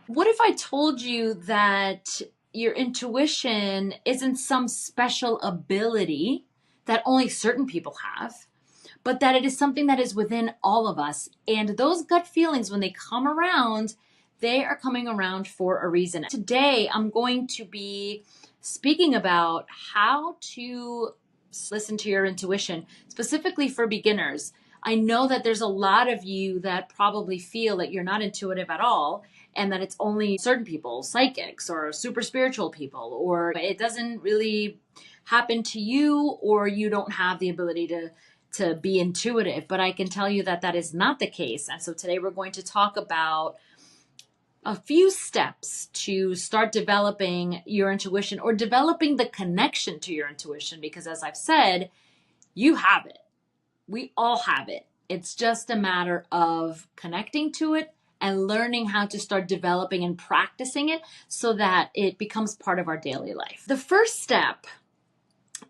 What if I told you that your intuition isn't some special ability that only certain people have, but that it is something that is within all of us? And those gut feelings, when they come around, they are coming around for a reason. Today, I'm going to be speaking about how to listen to your intuition, specifically for beginners. I know that there's a lot of you that probably feel that you're not intuitive at all and that it's only certain people, psychics or super spiritual people, or it doesn't really happen to you, or you don't have the ability to be intuitive. But I can tell you that that is not the case. And so today we're going to talk about a few steps to start developing your intuition or developing the connection to your intuition, because as I've said, you have it. We all have it. It's just a matter of connecting to it and learning how to start developing and practicing it so that it becomes part of our daily life. The first step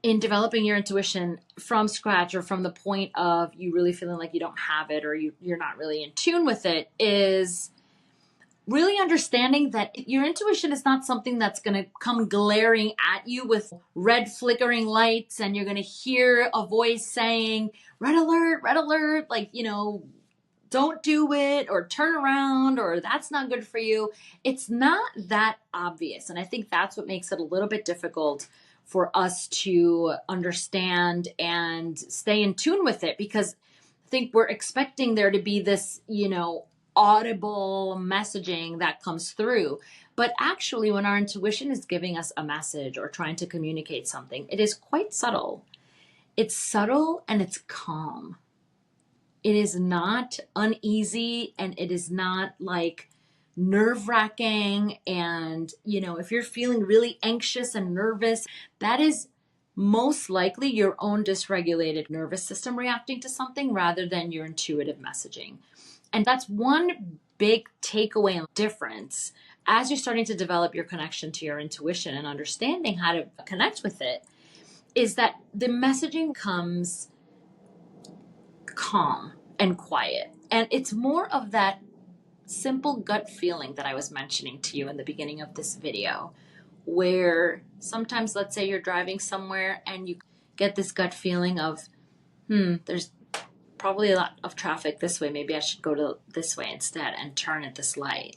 in developing your intuition from scratch, or from the point of you really feeling like you don't have it, or you're not really in tune with it, is really understanding that your intuition is not something that's going to come glaring at you with red flickering lights and you're going to hear a voice saying, red alert, like, don't do it, or turn around, or that's not good for you. It's not that obvious. And I think that's what makes it a little bit difficult for us to understand and stay in tune with it, because I think we're expecting there to be this, audible messaging that comes through. But actually, when our intuition is giving us a message or trying to communicate something, it is quite subtle. It's subtle and it's calm. It is not uneasy, and it is not like nerve wracking. And, if you're feeling really anxious and nervous, that is most likely your own dysregulated nervous system reacting to something rather than your intuitive messaging. And that's one big takeaway and difference as you're starting to develop your connection to your intuition and understanding how to connect with it, is that the messaging comes calm and quiet. And it's more of that simple gut feeling that I was mentioning to you in the beginning of this video, where sometimes, let's say you're driving somewhere and you get this gut feeling of, there's probably a lot of traffic this way. Maybe I should go to this way instead and turn at this light.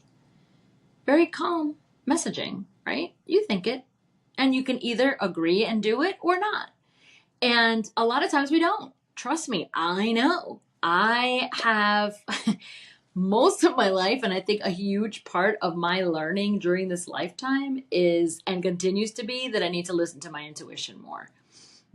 Very calm messaging, right? You think it, and you can either agree and do it or not. And a lot of times we don't. Trust me, I know. I have most of my life, and I think a huge part of my learning during this lifetime is, and continues to be, that I need to listen to my intuition more.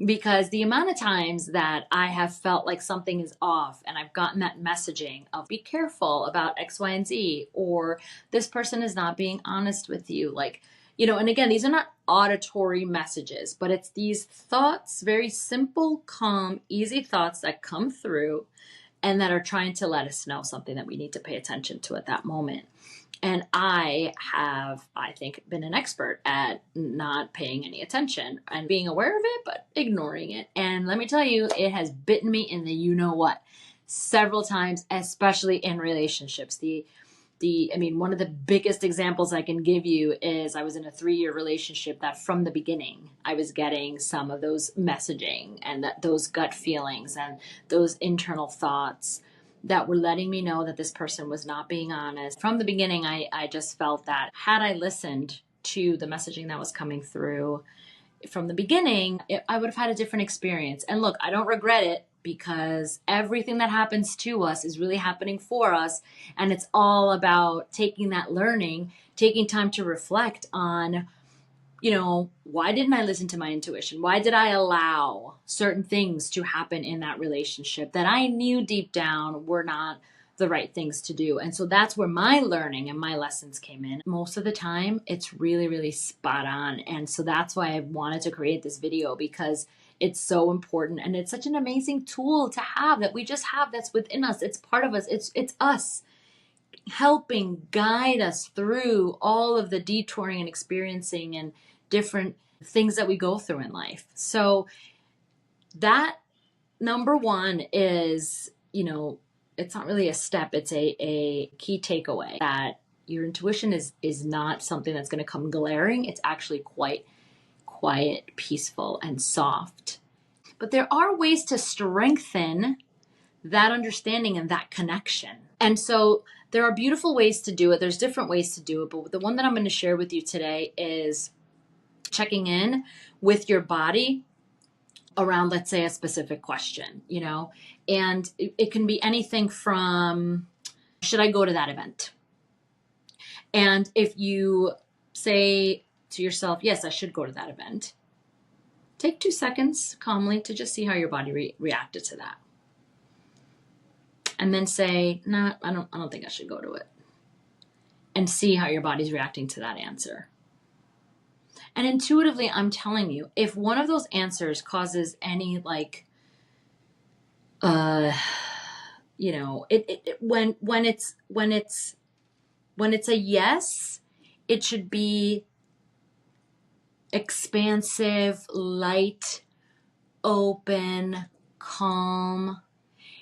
Because the amount of times that I have felt like something is off and I've gotten that messaging of be careful about X, Y, and Z, or this person is not being honest with you. Like, and again, these are not auditory messages, but it's these thoughts, very simple, calm, easy thoughts that come through and that are trying to let us know something that we need to pay attention to at that moment. And I have, I think, been an expert at not paying any attention and being aware of it, but ignoring it. And let me tell you, it has bitten me in the you-know-what several times, especially in relationships. One of the biggest examples I can give you is I was in a 3-year relationship that from the beginning, I was getting some of those messaging and those gut feelings and those internal thoughts that were letting me know that this person was not being honest. From the beginning, I just felt that had I listened to the messaging that was coming through from the beginning, I would have had a different experience. And look, I don't regret it, because everything that happens to us is really happening for us. And it's all about taking that learning, taking time to reflect on, why didn't I listen to my intuition? Why did I allow certain things to happen in that relationship that I knew deep down were not the right things to do? And so that's where my learning and my lessons came in. Most of the time, it's really, really spot on. And so that's why I wanted to create this video, because it's so important. And it's such an amazing tool to have that we just have, that's within us. It's part of us. It's us helping guide us through all of the detouring and experiencing and different things that we go through in life. So that number one is, it's not really a step, it's a key takeaway, that Your intuition is not something that's going to come glaring. It's actually quite quiet, peaceful, and soft. But there are ways to strengthen that understanding and that connection. And so there are beautiful ways to do it. There's different ways to do it. But the one that I'm going to share with you today is checking in with your body around, let's say, a specific question, and it can be anything from, should I go to that event? And if you say to yourself, yes, I should go to that event, take 2 seconds calmly to just see how your body reacted to that. And then say, nah, I don't think I should go to it. And see how your body's reacting to that answer. And intuitively, I'm telling you, if one of those answers causes any when it's a yes, it should be expansive, light, open, calm.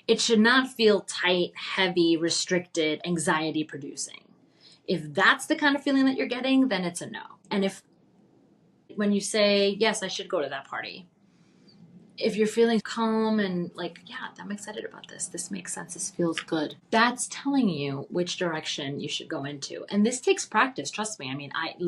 It should not feel tight, heavy, restricted, anxiety producing. If that's the kind of feeling that you're getting, then it's a no. And if when you say, yes, I should go to that party, if you're feeling calm and yeah, I'm excited about this. This makes sense. This feels good. That's telling you which direction you should go into. And this takes practice. Trust me. I mean, I've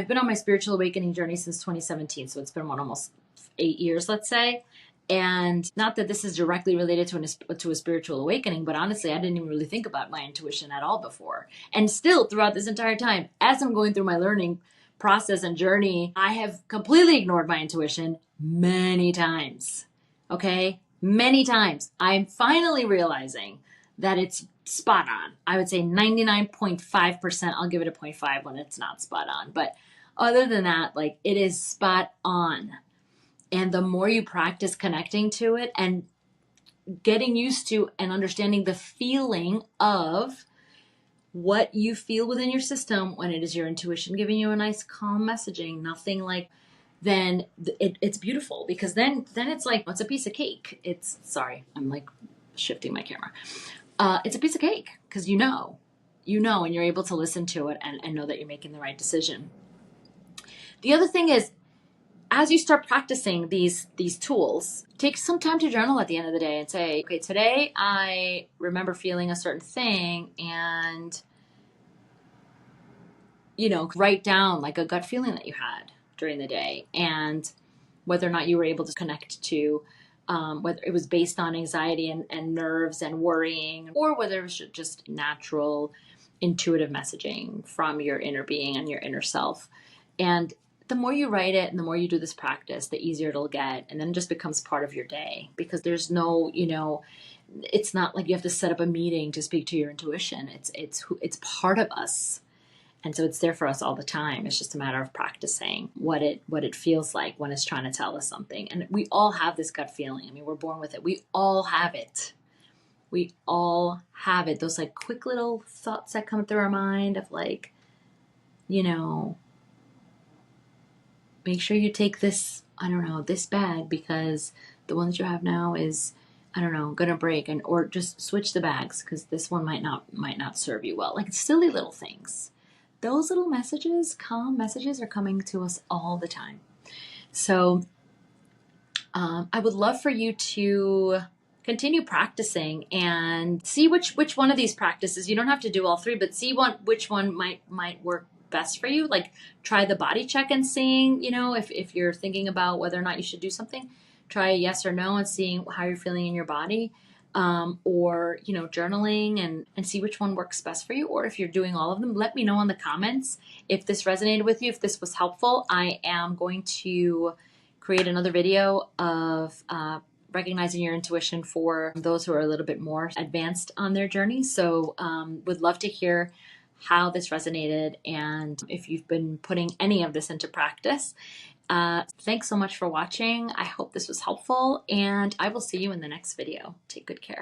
been on my spiritual awakening journey since 2017. So it's been almost 8 years, let's say. And not that this is directly related to a spiritual awakening, but honestly, I didn't even really think about my intuition at all before. And still throughout this entire time, as I'm going through my learning process and journey, I have completely ignored my intuition many times. Okay? Many times. I'm finally realizing that it's spot on. I would say 99.5%. I'll give it a 0.5 when it's not spot on. But other than that, it is spot on. And the more you practice connecting to it and getting used to and understanding the feeling of what you feel within your system when it is your intuition giving you a nice calm messaging, nothing then it's beautiful, because then it's it's a piece of cake. Sorry, I'm shifting my camera. It's a piece of cake because and you're able to listen to it and know that you're making the right decision. The other thing is, as you start practicing these tools, take some time to journal at the end of the day and say, okay, today I remember feeling a certain thing, and, write down a gut feeling that you had during the day, and whether or not you were able to connect to whether it was based on anxiety and nerves and worrying, or whether it was just natural intuitive messaging from your inner being and your inner self. And the more you write it and the more you do this practice, the easier it'll get. And then it just becomes part of your day, because there's no, it's not like you have to set up a meeting to speak to your intuition. It's part of us. And so it's there for us all the time. It's just a matter of practicing what it feels like when it's trying to tell us something. And we all have this gut feeling. I mean, we're born with it. We all have it. We all have it. Those quick little thoughts that come through our mind of make sure you take this, this bag, because the one that you have now is, gonna break, or just switch the bags because this one might not serve you well. Silly little things. Those little messages, calm messages, are coming to us all the time. So I would love for you to continue practicing and see which one of these practices. You don't have to do all three, but see which one might work best for you. Try the body check and seeing, if you're thinking about whether or not you should do something, try a yes or no and seeing how you're feeling in your body. Or journaling and see which one works best for you. Or if you're doing all of them, let me know in the comments if this resonated with you, if this was helpful. I am going to create another video of recognizing your intuition for those who are a little bit more advanced on their journey. So would love to hear how this resonated and if you've been putting any of this into practice. Thanks so much for watching. I hope this was helpful, and I will see you in the next video. Take good care.